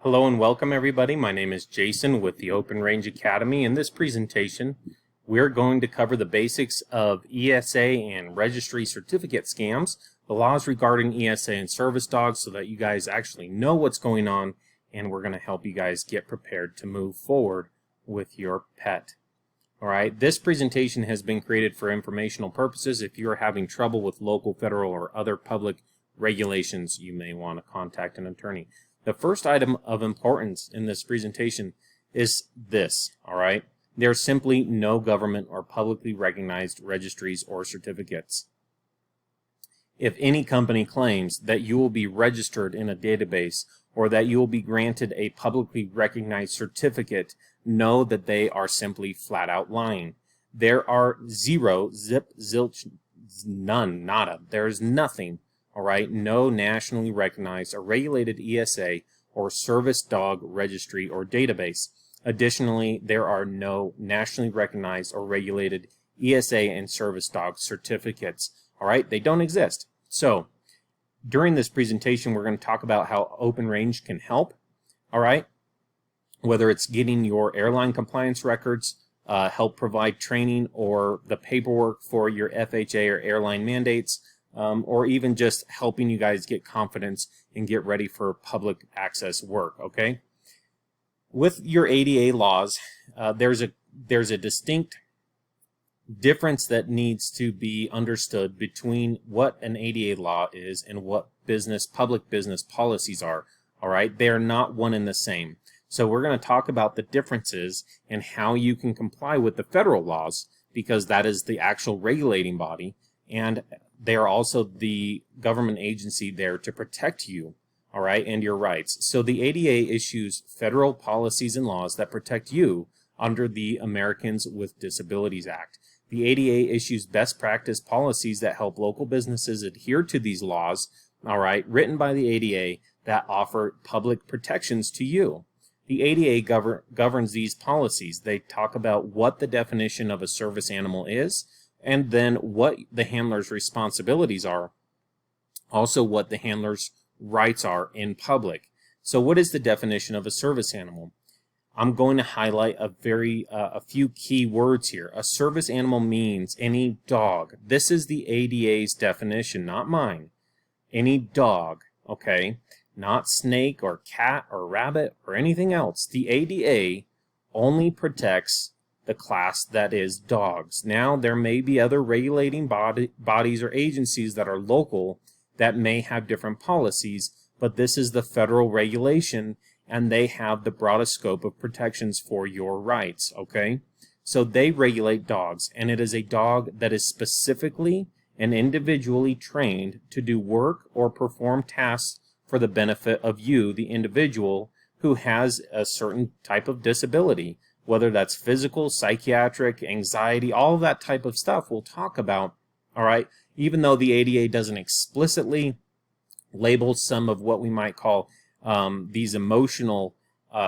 Hello and welcome everybody. My name is Jason with the Open Range Academy. In this presentation, we're going to cover the basics of ESA and registry certificate scams, the laws regarding ESA and service dogs so that you guys actually know what's going on, and we're going to help you guys get prepared to move forward with your pet. Alright, this presentation has been created for informational purposes. If you're having trouble with local, federal, or other public regulations, you may want to contact an attorney. The first item of importance in this presentation is this, all right? There's simply no government or publicly recognized registries or certificates. If any company claims that you will be registered in a database or that you will be granted a publicly recognized certificate, know that they are simply flat out lying. There are zero, zip, zilch, none, nada. There's nothing. All right, no nationally recognized or regulated ESA or service dog registry or database. Additionally, there are no nationally recognized or regulated ESA and service dog certificates. All right, they don't exist. So, during this presentation, we're going to talk about how Open Range can help. All right, whether it's getting your airline compliance records, help provide training or the paperwork for your FHA or airline mandates, or even just helping you guys get confidence and get ready for public access work, okay? With your ADA laws, there's a distinct difference that needs to be understood between what an ADA law is and what public business policies are, all right? They are not one and the same. So we're going to talk about the differences and how you can comply with the federal laws, because that is the actual regulating body, and they are also the government agency there to protect you, all right, and your rights. So the ADA issues federal policies and laws that protect you under the Americans with Disabilities Act. The ADA issues best practice policies that help local businesses adhere to these laws, all right, written by the ADA that offer public protections to you. The ADA governs these policies. They talk about what the definition of a service animal is, and then what the handler's responsibilities are, also what the handler's rights are in public. So what is the definition of a service animal? I'm going to highlight a few key words here. A service animal means any dog. This is the ADA's definition, not mine. Any dog, okay? Not snake or cat or rabbit or anything else. The ADA only protects the class that is dogs. Now, there may be other regulating bodies or agencies that are local that may have different policies, but this is the federal regulation, and they have the broadest scope of protections for your rights, okay? So they regulate dogs, and it is a dog that is specifically and individually trained to do work or perform tasks for the benefit of you, the individual, who has a certain type of disability, whether that's physical, psychiatric, anxiety, all of that type of stuff we'll talk about, all right? Even though the ADA doesn't explicitly label some of what we might call these emotional,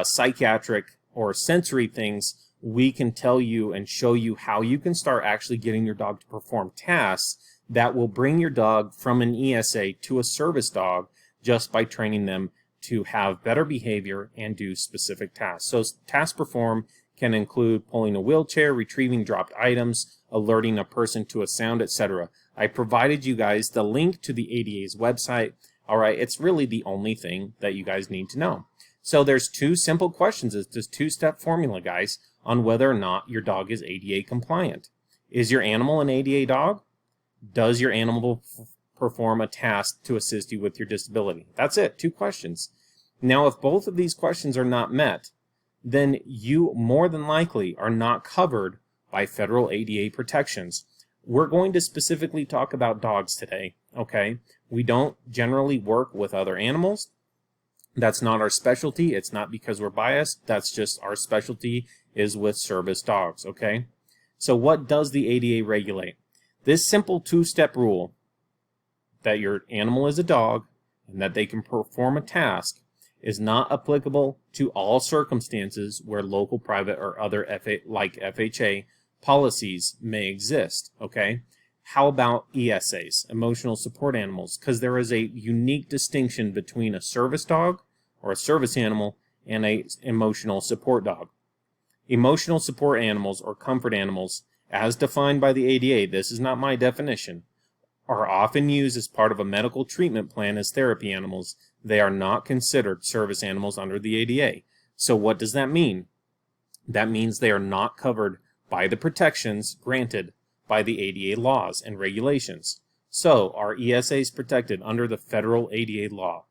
psychiatric, or sensory things, we can tell you and show you how you can start actually getting your dog to perform tasks that will bring your dog from an ESA to a service dog just by training them to have better behavior and do specific tasks. So tasks performed can include pulling a wheelchair, retrieving dropped items, alerting a person to a sound, etc. I provided you guys the link to the ADA's website. All right, it's really the only thing that you guys need to know. So there's two simple questions. It's this two-step formula, guys, on whether or not your dog is ADA compliant. Is your animal an ADA dog? Does your animal perform a task to assist you with your disability? That's it, two questions. Now, if both of these questions are not met, then you more than likely are not covered by federal ADA protections. We're going to specifically talk about dogs today, okay? We don't generally work with other animals. That's not our specialty. It's not because we're biased. That's just our specialty is with service dogs, okay? So what does the ADA regulate? This simple two-step rule that your animal is a dog and that they can perform a task is not applicable to all circumstances where local, private, or other FHA policies may exist, okay? How about ESAs, emotional support animals? Because there is a unique distinction between a service dog or a service animal and an emotional support dog. Emotional support animals or comfort animals, as defined by the ADA, this is not my definition, are often used as part of a medical treatment plan as therapy animals. They are not considered service animals under the ADA. So what does that mean? That means they are not covered by the protections granted by the ADA laws and regulations. So, are ESAs protected under the federal ADA law?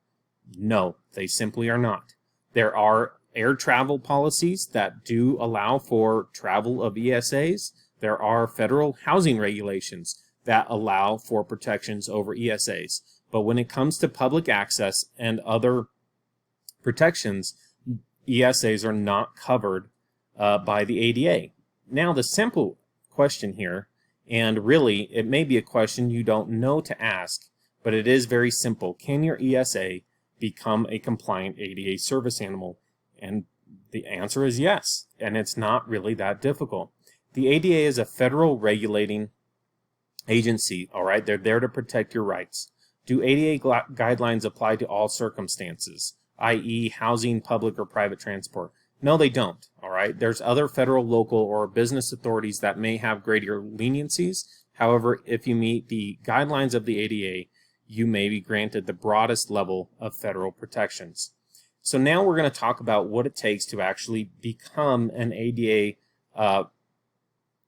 No, they simply are not. There are air travel policies that do allow for travel of ESAs. There are federal housing regulations that allow for protections over ESAs. But when it comes to public access and other protections, ESAs are not covered by the ADA. Now, the simple question here, and really it may be a question you don't know to ask, but it is very simple. Can your ESA become a compliant ADA service animal? And the answer is yes, and it's not really that difficult. The ADA is a federal regulating agency, all right? They're there to protect your rights. Do ADA guidelines apply to all circumstances, i.e. housing, public, or private transport? No, they don't, all right? There's other federal, local, or business authorities that may have greater leniencies. However, if you meet the guidelines of the ADA, you may be granted the broadest level of federal protections. So now we're going to talk about what it takes to actually become an ADA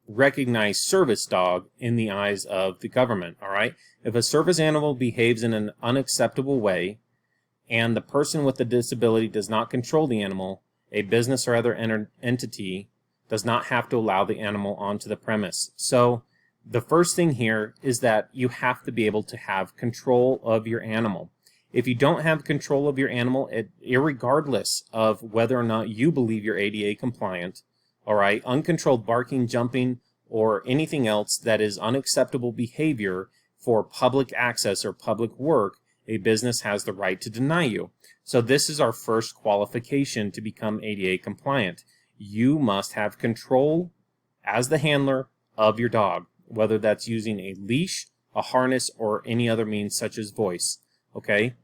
recognized service dog in the eyes of the government, all right? If a service animal behaves in an unacceptable way and the person with the disability does not control the animal, a business or other entity does not have to allow the animal onto the premise. So the first thing here is that you have to be able to have control of your animal. If you don't have control of your animal, irregardless of whether or not you believe you're ADA compliant, all right, uncontrolled barking, jumping, or anything else that is unacceptable behavior for public access or public work, a business has the right to deny you. So this is our first qualification to become ADA compliant. You must have control as the handler of your dog, whether that's using a leash, a harness, or any other means such as voice, okay?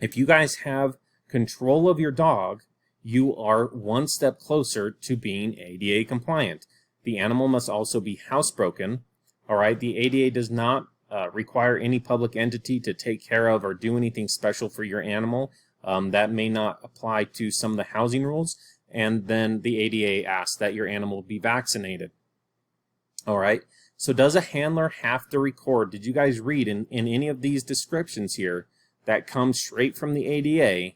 If you guys have control of your dog, you are one step closer to being ADA compliant. The animal must also be housebroken, all right? The ADA does not require any public entity to take care of or do anything special for your animal. That may not apply to some of the housing rules. And then the ADA asks that your animal be vaccinated. All right. So does a handler have to record? Did you guys read in any of these descriptions here that come straight from the ADA?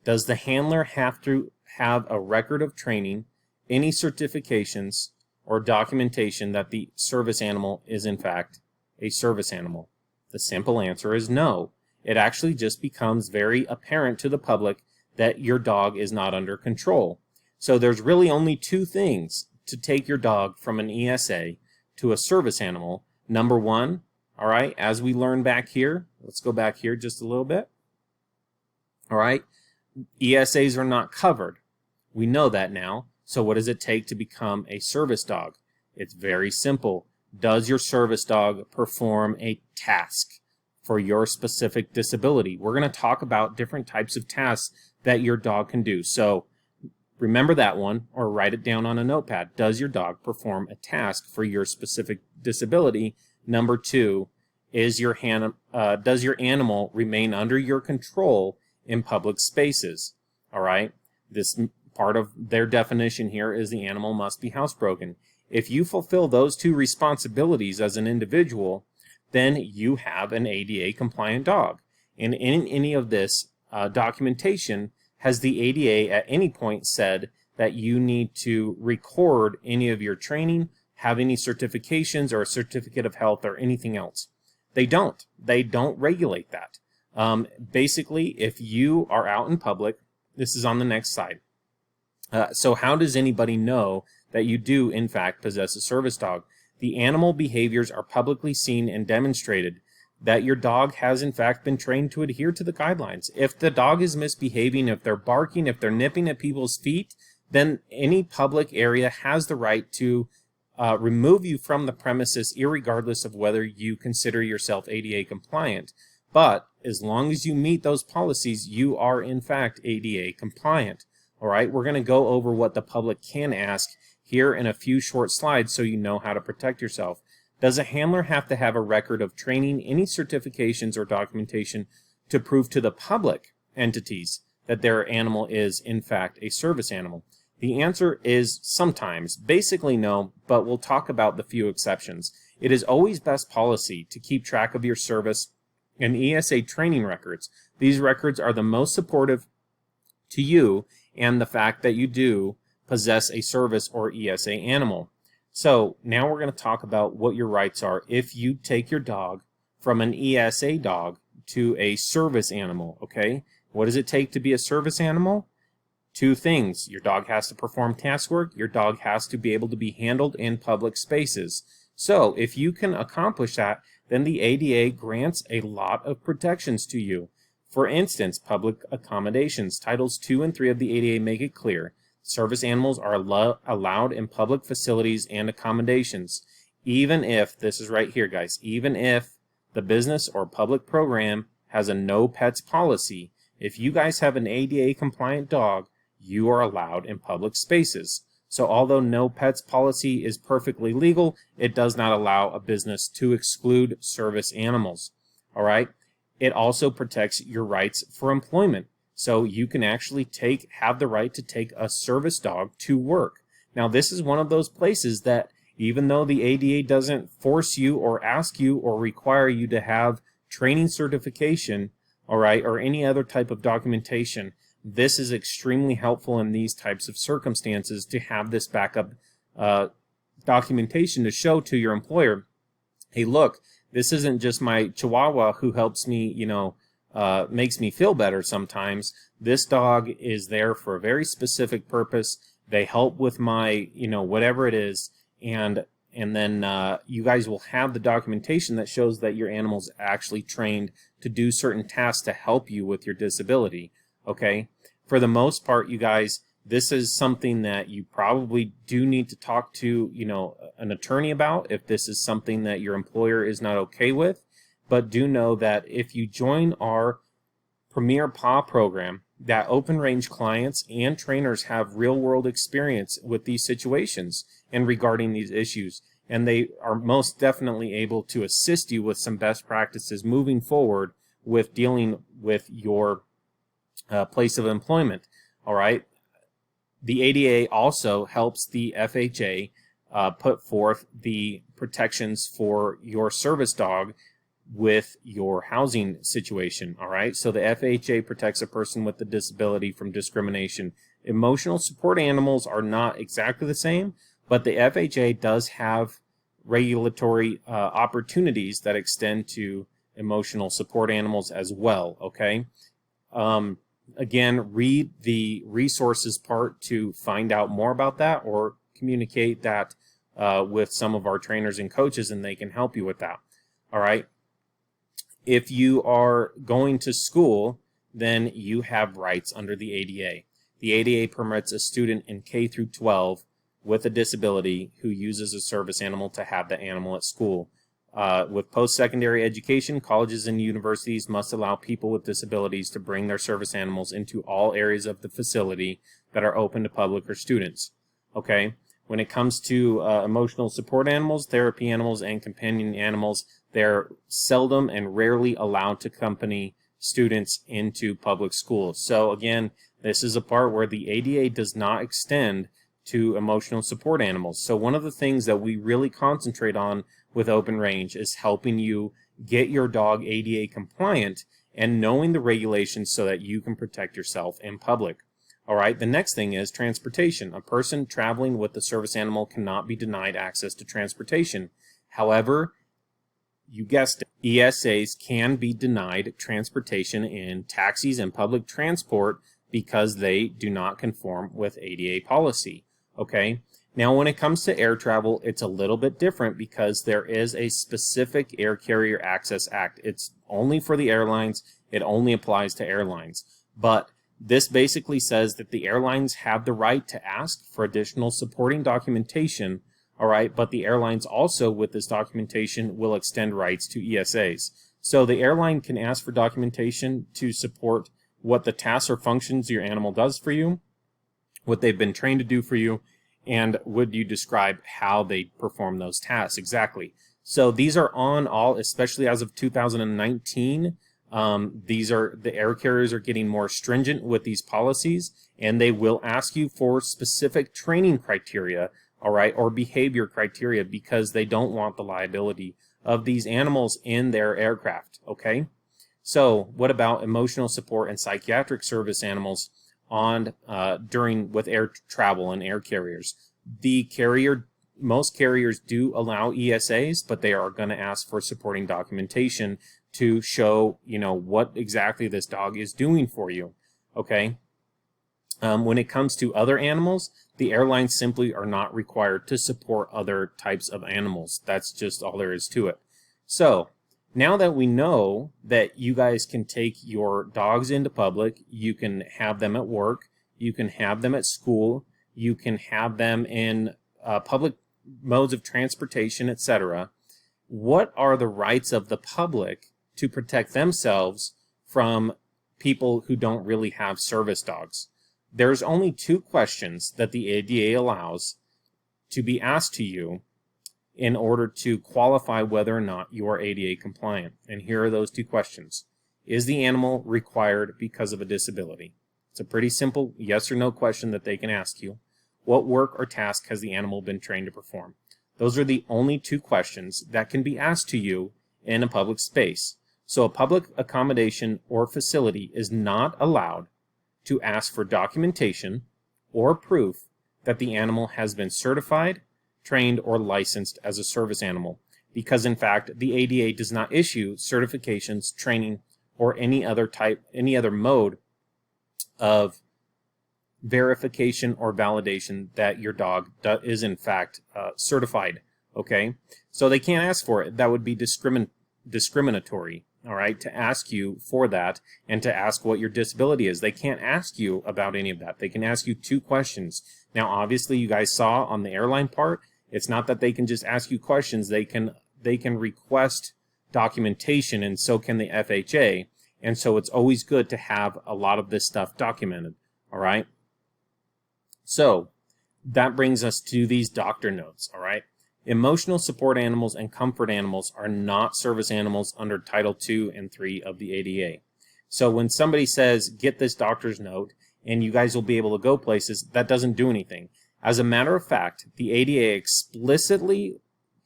Does the handler have to have a record of training, any certifications, or documentation that the service animal is in fact a service animal? The simple answer is no. It actually just becomes very apparent to the public that your dog is not under control. So there's really only two things to take your dog from an ESA to a service animal. Number one, all right, as we learned back here, let's go back here just a little bit. All right, ESAs are not covered. We know that now. So what does it take to become a service dog? It's very simple. Does your service dog perform a task for your specific disability? We're going to talk about different types of tasks that your dog can do. So remember that one, or write it down on a notepad. Does your dog perform a task for your specific disability? Number two, does your animal remain under your control in public spaces? All right. This part of their definition here is the animal must be housebroken. If you fulfill those two responsibilities as an individual, then you have an ADA compliant dog. And in any of this documentation, has the ADA at any point said that you need to record any of your training, have any certifications or a certificate of health or anything else? They don't. They don't regulate that. Basically, if you are out in public, this is on the next slide. So how does anybody know that you do, in fact, possess a service dog? The animal behaviors are publicly seen and demonstrated that your dog has, in fact, been trained to adhere to the guidelines. If the dog is misbehaving, if they're barking, if they're nipping at people's feet, then any public area has the right to remove you from the premises, irregardless of whether you consider yourself ADA compliant. But as long as you meet those policies, you are, in fact, ADA compliant. All right, we're going to go over what the public can ask here in a few short slides so you know how to protect yourself. Does a handler have to have a record of training, any certifications or documentation to prove to the public entities that their animal is, in fact, a service animal? The answer is sometimes. Basically, no, but we'll talk about the few exceptions. It is always best policy to keep track of your service and ESA training records. These records are the most supportive to you and the fact that you do possess a service or ESA animal. So now we're going to talk about what your rights are if you take your dog from an ESA dog to a service animal, okay? What does it take to be a service animal? Two things. Your dog has to perform task work. Your dog has to be able to be handled in public spaces. So if you can accomplish that, then the ADA grants a lot of protections to you. For instance, public accommodations. Titles 2 and 3 of the ADA make it clear. Service animals are allowed in public facilities and accommodations. Even if, this is right here guys, even if the business or public program has a no pets policy, if you guys have an ADA compliant dog, you are allowed in public spaces. So although no pets policy is perfectly legal, it does not allow a business to exclude service animals. All right. It also protects your rights for employment. So you can actually have the right to take a service dog to work. Now, this is one of those places that even though the ADA doesn't force you or ask you or require you to have training certification, all right, or any other type of documentation, this is extremely helpful in these types of circumstances to have this backup documentation to show to your employer, hey, look, this isn't just my Chihuahua who helps me, makes me feel better sometimes. This dog is there for a very specific purpose. They help with my, whatever it is. And then you guys will have the documentation that shows that your animal's actually trained to do certain tasks to help you with your disability. Okay. For the most part, you guys, this is something that you probably do need to talk to, an attorney about if this is something that your employer is not okay with. But do know that if you join our Premier PAW program, that open range clients and trainers have real world experience with these situations and regarding these issues. And they are most definitely able to assist you with some best practices moving forward with dealing with your place of employment. All right. The ADA also helps the FHA put forth the protections for your service dog with your housing situation. All right. So the FHA protects a person with a disability from discrimination. Emotional support animals are not exactly the same, but the FHA does have regulatory opportunities that extend to emotional support animals as well. Okay. Again, read the resources part to find out more about that, or communicate that with some of our trainers and coaches, and they can help you with that. All right. If you are going to school, then you have rights under the ADA. The ADA permits a student in K through 12 with a disability who uses a service animal to have the animal at school. With post-secondary education, colleges and universities must allow people with disabilities to bring their service animals into all areas of the facility that are open to public or students. Okay? When it comes to emotional support animals, therapy animals, and companion animals, they're seldom and rarely allowed to accompany students into public schools. So again, this is a part where the ADA does not extend to emotional support animals. So one of the things that we really concentrate on with Open Range is helping you get your dog ADA compliant and knowing the regulations so that you can protect yourself in public. All right, the next thing is transportation. A person traveling with the service animal cannot be denied access to transportation. However, you guessed it, ESAs can be denied transportation in taxis and public transport because they do not conform with ADA policy. Okay, now when it comes to air travel, it's a little bit different because there is a specific Air Carrier Access Act. It's only for the airlines. It only applies to airlines. But this basically says that the airlines have the right to ask for additional supporting documentation, all right, but the airlines also, with this documentation, will extend rights to ESAs. So the airline can ask for documentation to support what the tasks or functions your animal does for you, what they've been trained to do for you, and would you describe how they perform those tasks exactly? So these are on all, especially as of 2019. These are, the air carriers are getting more stringent with these policies, and they will ask you for specific training criteria, all right, or behavior criteria, because they don't want the liability of these animals in their aircraft, okay? So what about emotional support and psychiatric service animals on with air travel and air carriers? Most carriers do allow ESAs, but they are going to ask for supporting documentation to show, what exactly this dog is doing for you, okay? When it comes to other animals, the airlines simply are not required to support other types of animals. That's just all there is to it. So now that we know that you guys can take your dogs into public, you can have them at work, you can have them at school, you can have them in public modes of transportation, etc. What are the rights of the public to protect themselves from people who don't really have service dogs? There's only 2 questions that the ADA allows to be asked to you in order to qualify whether or not you are ADA compliant. And here are those 2 questions. Is the animal required because of a disability? It's a pretty simple yes or no question that they can ask you. What work or task has the animal been trained to perform? Those are the only 2 questions that can be asked to you in a public space. So a public accommodation or facility is not allowed to ask for documentation or proof that the animal has been certified, trained, or licensed as a service animal, because in fact the ADA does not issue certifications, training, or any other mode of verification or validation that your dog is in fact certified, okay? So they can't ask for it. That would be discriminatory, all right, to ask you for that and to ask what your disability is. They can't ask you about any of that. They can ask you 2 questions. Now, obviously, you guys saw on the airline part, it's not that they can just ask you questions. They can request documentation, and so can the FHA. And so it's always good to have a lot of this stuff documented, all right? So that brings us to these doctor notes, all right? Emotional support animals and comfort animals are not service animals under Title II and III of the ADA. So when somebody says, get this doctor's note, and you guys will be able to go places, that doesn't do anything. As a matter of fact, the ADA explicitly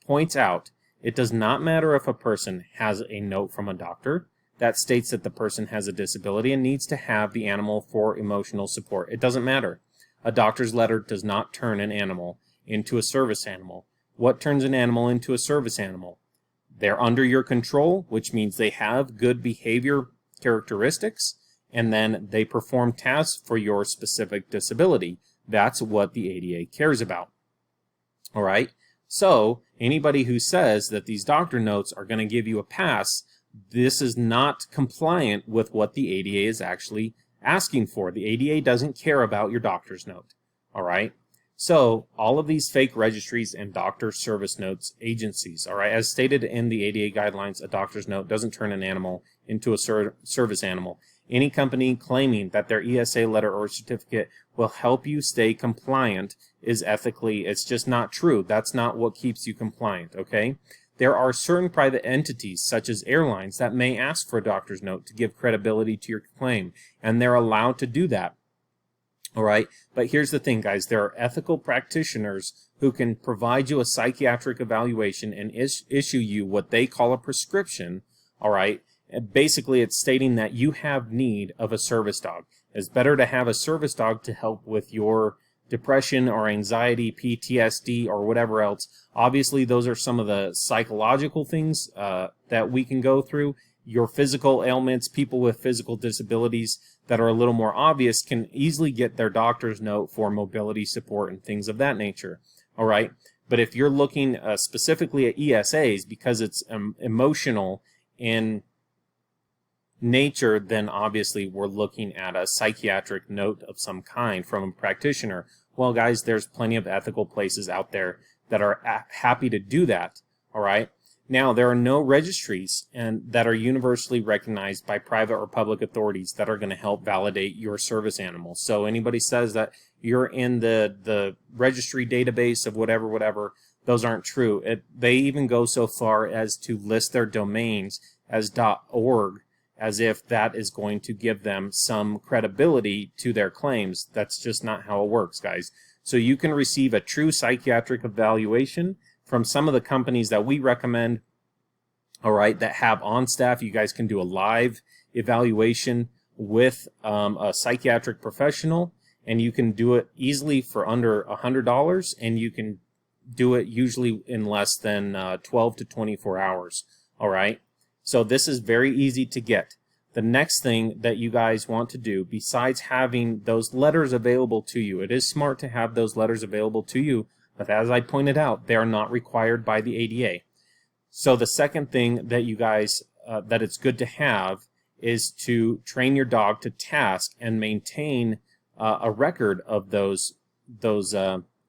points out it does not matter if a person has a note from a doctor that states that the person has a disability and needs to have the animal for emotional support. It doesn't matter. A doctor's letter does not turn an animal into a service animal. What turns an animal into a service animal? They're under your control, which means they have good behavior characteristics, and then they perform tasks for your specific disability. That's what the ADA cares about. All right? So anybody who says that these doctor notes are going to give you a pass, this is not compliant with what the ADA is actually asking for. The ADA doesn't care about your doctor's note. All right? So all of these fake registries and doctor service notes agencies, all right, as stated in the ADA guidelines, a doctor's note doesn't turn an animal into a service animal. Any company claiming that their ESA letter or certificate will help you stay compliant is ethically, it's just not true. That's not what keeps you compliant, okay? There are certain private entities, such as airlines, that may ask for a doctor's note to give credibility to your claim, and they're allowed to do that. All right, but here's the thing, guys. There are ethical practitioners who can provide you a psychiatric evaluation and issue you what they call a prescription, all right? And basically, it's stating that you have need of a service dog. It's better to have a service dog to help with your depression or anxiety, PTSD, or whatever else. Obviously, those are some of the psychological things that we can go through. Your physical ailments, people with physical disabilities that are a little more obvious can easily get their doctor's note for mobility support and things of that nature. All right. But if you're looking specifically at ESAs because it's emotional in nature, then obviously we're looking at a psychiatric note of some kind from a practitioner. Well, guys, there's plenty of ethical places out there that are happy to do that. All right. Now, there are no registries that are universally recognized by private or public authorities that are going to help validate your service animal. So anybody says that you're in the registry database of whatever, those aren't true. They even go so far as to list their domains as .org, as if that is going to give them some credibility to their claims. That's just not how it works, guys. So you can receive a true psychiatric evaluation from some of the companies that we recommend, all right, that have on staff. You guys can do a live evaluation with a psychiatric professional, and you can do it easily for under $100, and you can do it usually in less than 12 to 24 hours, all right? So this is very easy to get. The next thing that you guys want to do, besides having those letters available to you, it is smart to have those letters available to you, but as I pointed out, they are not required by the ADA. So the second thing that you guys, that it's good to have is to train your dog to task and maintain a record of those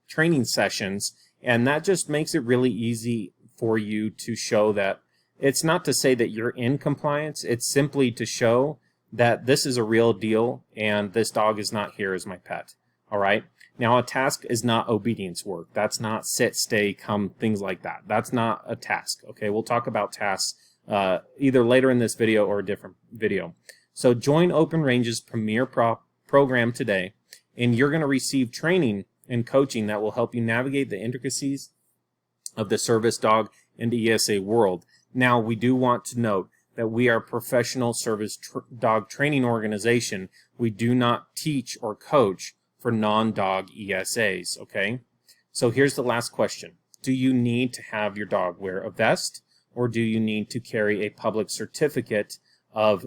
training sessions, and that just makes it really easy for you to show that. It's not to say that you're in compliance, it's simply to show that this is a real deal and this dog is not here as my pet. All right? Now, a task is not obedience work. That's not sit, stay, come, things like that. That's not a task. Okay, we'll talk about tasks either later in this video or a different video. So join Open Range's Premier program today, and you're going to receive training and coaching that will help you navigate the intricacies of the service dog and ESA world. Now, we do want to note that we are a professional service dog training organization. We do not teach or coach for non-dog ESAs, okay? So here's the last question. Do you need to have your dog wear a vest, or do you need to carry a public certificate of,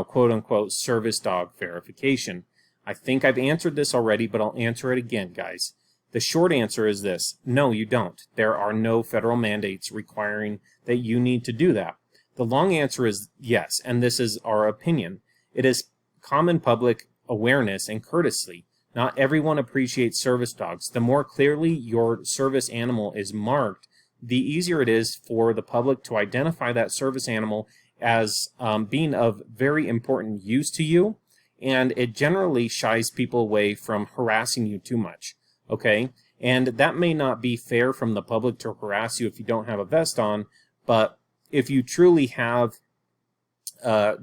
quote-unquote, service dog verification? I think I've answered this already, but I'll answer it again, guys. The short answer is this: no, you don't. There are no federal mandates requiring that you need to do that. The long answer is yes, and this is our opinion. It is common public awareness and courtesy. Not everyone appreciates service dogs. The more clearly your service animal is marked, the easier it is for the public to identify that service animal as being of very important use to you, and it generally shies people away from harassing you too much. Okay, and that may not be fair from the public to harass you if you don't have a vest on, but if you truly have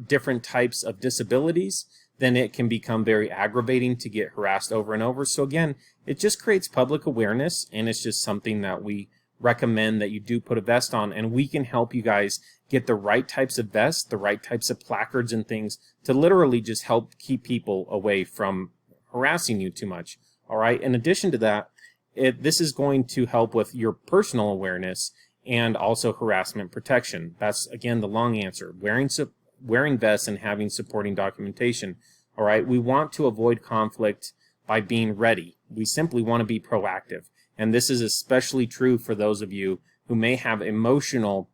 different types of disabilities, then it can become very aggravating to get harassed over and over. So again, it just creates public awareness, and it's just something that we recommend that you do put a vest on, and we can help you guys get the right types of vests, the right types of placards and things to literally just help keep people away from harassing you too much. All right. In addition to that, this is going to help with your personal awareness and also harassment protection. That's, again, the long answer. Wearing vests and having supporting documentation. All right. We want to avoid conflict by being ready. We simply want to be proactive. And this is especially true for those of you who may have emotional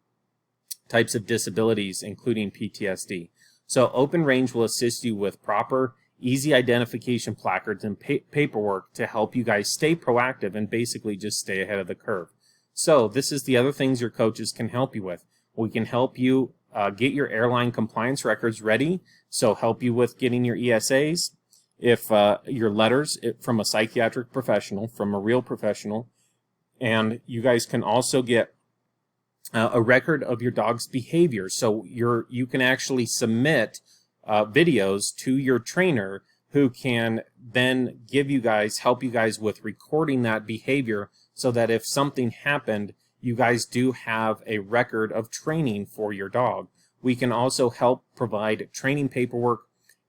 types of disabilities, including PTSD. So Open Range will assist you with proper, easy identification placards and paperwork to help you guys stay proactive and basically just stay ahead of the curve. So this is the other things your coaches can help you with. We can help you get your airline compliance records ready, so help you with getting your ESAs, if your letters from a psychiatric professional, from a real professional, and you guys can also get a record of your dog's behavior. So you can actually submit videos to your trainer, who can then help you guys with recording that behavior, so that if something happened, you guys do have a record of training for your dog. We can also help provide training paperwork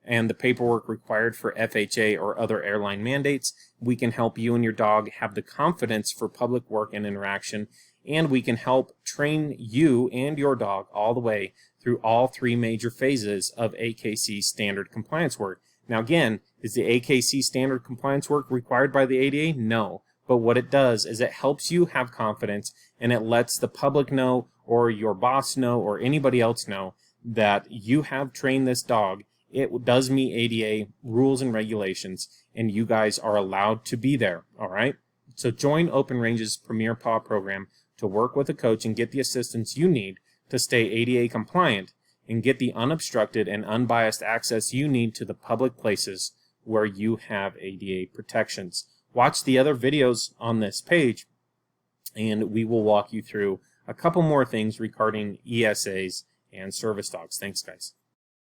and the paperwork required for FHA or other airline mandates. We can help you and your dog have the confidence for public work and interaction, and we can help train you and your dog all the way through all three major phases of AKC standard compliance work. Now again, is the AKC standard compliance work required by the ADA? No. But what it does is it helps you have confidence, and it lets the public know, or your boss know, or anybody else know that you have trained this dog. It does meet ADA rules and regulations, and you guys are allowed to be there, all right? So join Open Range's Premier Paw program to work with a coach and get the assistance you need to stay ADA compliant and get the unobstructed and unbiased access you need to the public places where you have ADA protections. Watch the other videos on this page, and we will walk you through a couple more things regarding ESAs and service dogs. Thanks, guys.